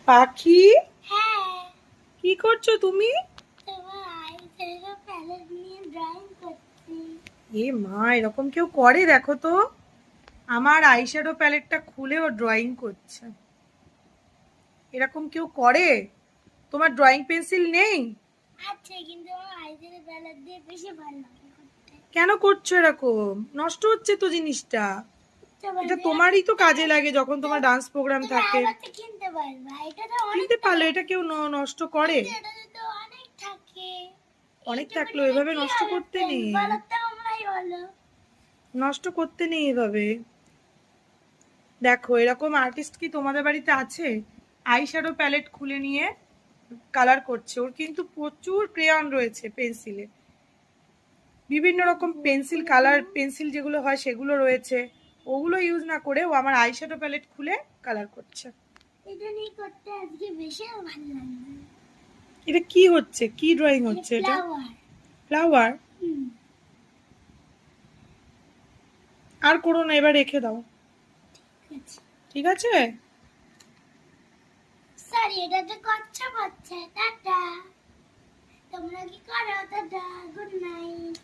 পাখি, হ্যাঁ, কি করছো তুমি? তোমার আইশ্যাডো প্যালেট নিয়ে ড্রয়িং করছি। এ মা, এরকম কেউ করে? দেখো তো, আমার আইশ্যাডো প্যালেটটা খুলে ও ড্রয়িং করছে। এরকম কেউ করে? তোমার ড্রয়িং পেন্সিল নেই? আছে, কিন্তু আমার আইশ্যাডো প্যালেট দিয়ে বেশি ভালো লাগে করতে। কেন করছো এরকম? নষ্ট হচ্ছে তো জিনিসটা। এটা তোমারই তো কাজে লাগে যখন তোমার ডান্স প্রোগ্রাম তুমি থাকে। আরেকটা কিনতে পারবা, এটা তো অনেক কিনতে পারলে এটা কেউ নষ্ট করে? এটাতে তো অনেক থাকে। অনেক এইটুকু থাকলেও নিলে এভাবে কি নষ্ট হবে? করতে পেন নেই। বলো তো, আমরাই বলো। নষ্ট করতে নেই এভাবে। দেখো, এরকম আর্টিস্ট কি তোমাদের বাড়িতে আছে? আইশ্যাডো প্যালেট খুলে নিয়ে কালার করছে। ওর কিন্তু প্রচুর ক্রেয়ন রয়েছে পেন্সিলে, বিভিন্ন রকম পেন্সিল, কালার পেন্সিল যেগুলো হয় সেগুলো রয়েছে। ওগুলো ইউজ না করে ও আমার আইশ্যাডো প্যালেট খুলে কালার করছে। এটা নিয়ে করতে আজকে বেশি ভালো লাগবে। এটা কি হচ্ছে? কি ড্রয়িং হচ্ছে এটা? ফ্লাওয়ার। ফ্লাওয়ার? আর করো না, এবার রেখে দাও। ঠিক আছে। সরি, এটা তো কচ্ছা করছে। টাটা। তোমরা কি করো? Tata, good night.